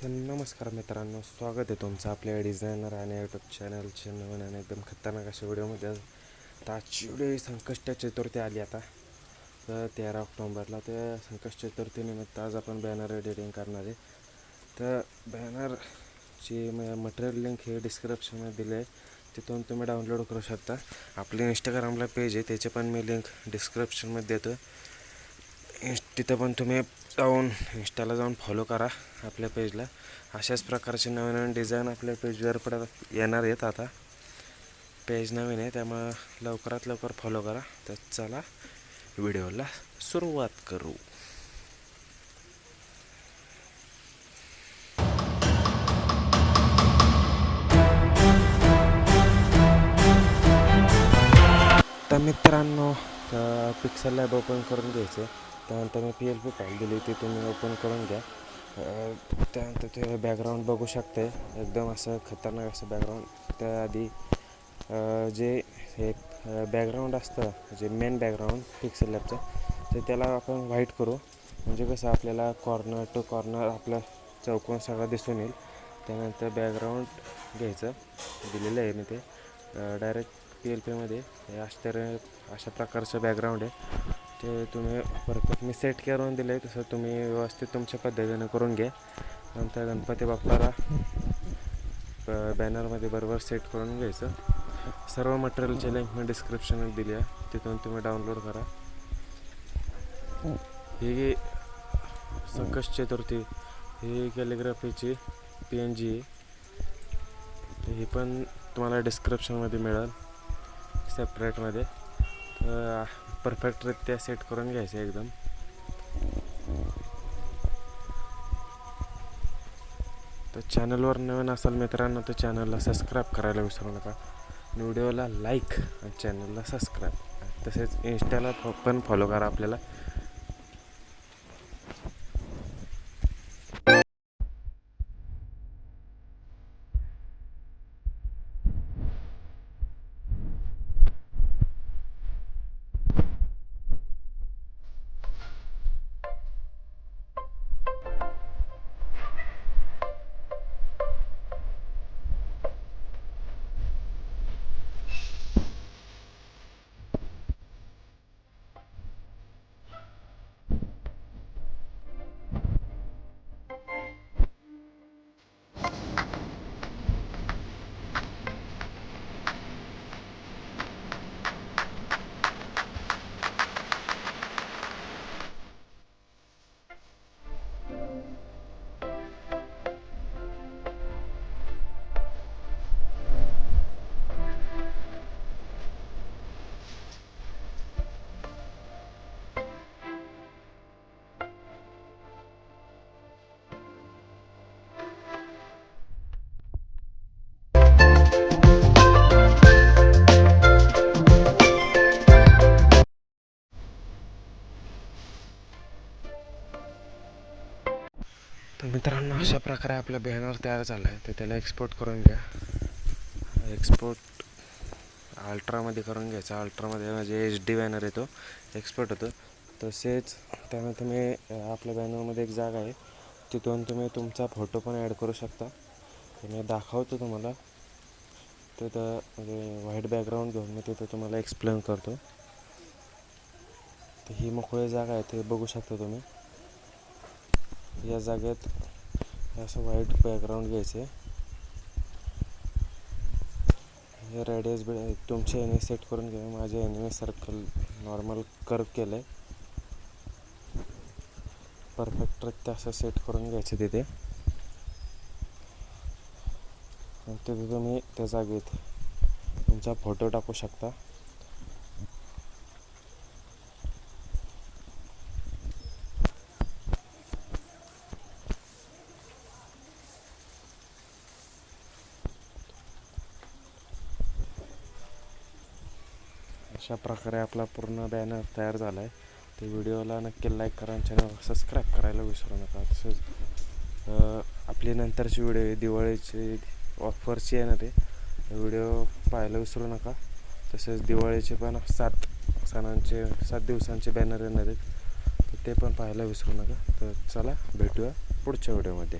तर नमस्कार मित्रांनो, स्वागत आहे तुमचं आपल्या डिझायनर आणि यूट्यूब चॅनलचे नवीन आणि एकदम खतरनाक अशा व्हिडिओमध्ये. तर आजची व्हिडिओ संकष्ट चतुर्थी आली आता, तर 13 ऑक्टोबरला. तर संकष्ट चतुर्थीनिमित्त आज आपण बॅनर एडिटिंग करणार आहे. तर बॅनरची मटेरियल लिंक हे डिस्क्रिप्शनमध्ये दिले आहे, तिथून तुम्ही डाउनलोड करू शकता. आपले इंस्टाग्रामला पेज आहे, त्याचे पण मी लिंक डिस्क्रिप्शनमध्ये देतो. तिथं पण तुम्ही इंस्टाला जाऊन फॉलो करा आपल्या पेजला. अशाच प्रकारचे नवीन नवीन डिझाईन आपल्या पेजवर येणार आहेत. आता पेज नवीन आहे, त्यामुळं लवकरात लवकर फॉलो करा. तर चला व्हिडिओला सुरुवात करू. तर मित्रांनो, पिक्सल लॅब ओपन करून घ्यायचं. त्यानंतर मी PLP फाईल दिली, ती तुम्ही ओपन करून घ्या. त्यानंतर ते बॅकग्राऊंड बघू शकते, एकदम असं खतरनाक असं बॅकग्राऊंड. त्याआधी जे हे बॅकग्राऊंड असतं, जे मेन बॅकग्राऊंड पिक्सल लॅबचं, तर त्याला आपण व्हाईट करू. म्हणजे कसं आपल्याला कॉर्नर टू कॉर्नर आपला चौकोन सगळा दिसून येईल. त्यानंतर बॅकग्राऊंड घ्यायचं, दिलेलं आहे मी ते डायरेक्ट PLPमध्ये. हे अशा प्रकारचं बॅकग्राऊंड आहे, ते तुम्ही परफेक्ट मी सेट करून दिलं आहे. तसं तुम्ही व्यवस्थित तुमच्या पद्धतीनं करून घ्या. नंतर गणपती बाप्पाला बॅनरमध्ये बरोबर सेट करून घ्यायचं. सर्व मटेरियलची लिंक मी डिस्क्रिप्शनमध्ये दिली आहे, तिथून तुम्ही डाउनलोड करा. ही संकष्ट चतुर्थी ही कॅलिग्राफीची PNG आहे, ही पण तुम्हाला डिस्क्रिप्शनमध्ये मिळेल सेपरेटमध्ये. तर परफेक्टरित्या सेट करून घ्यायचं एकदम. तर चॅनलवर नवीन असाल मित्रांनो, तर चॅनलला सबस्क्राईब करायला विसरू नका. व्हिडिओला लाईक आणि चॅनलला सबस्क्राईब, तसेच इंस्टाला पण फॉलो करा आपल्याला. तर मित्रांनो, अशा प्रकारे आपला बॅनर तयार झाला आहे. तर त्याला एक्सपोर्ट करून घ्या. एक्सपोर्ट अल्ट्रामध्ये करून घ्यायचा. अल्ट्रामध्ये म्हणजे HD बॅनर येतो, एक्सपोर्ट होतो. तसेच त्यानंतर तुम्ही आपल्या बॅनरमध्ये एक जागा आहे, तिथून तुम्ही तुमचा फोटो पण ॲड करू शकता. तर मी दाखवतो तुम्हाला. तिथं म्हणजे व्हाईट बॅकग्राऊंड घेऊन मी तिथं तुम्हाला एक्सप्लेन करतो. तर ही मोकळी जागा आहे, ते बघू शकता तुम्ही. या जागेत असं व्हाईट बॅकग्राऊंड घ्यायचं आहे. हे रेडियस तुमच्या याने सेट करून घ्या. माझ्या याने सर्कल नॉर्मल कर्व केलं आहे. परफेक्टरित्या असं सेट करून घ्यायचं तिथे. आणि तिथे तुम्ही त्या जागेत तुमचा फोटो टाकू शकता. अशा प्रकारे आपला पूर्ण बॅनर तयार झाला आहे. ते व्हिडिओला नक्की लाईक करा आणि चॅनल सबस्क्राईब करायला विसरू नका. तसंच आपली नंतरची व्हिडिओ दिवाळीची ऑफरची येणार आहे, व्हिडिओ पाहायला विसरू नका. तसेच दिवाळीचे पण 7 दिवसांचे बॅनर येणार आहेत, तर ते पण पाहायला विसरू नका. तर चला भेटूया पुढच्या व्हिडिओमध्ये.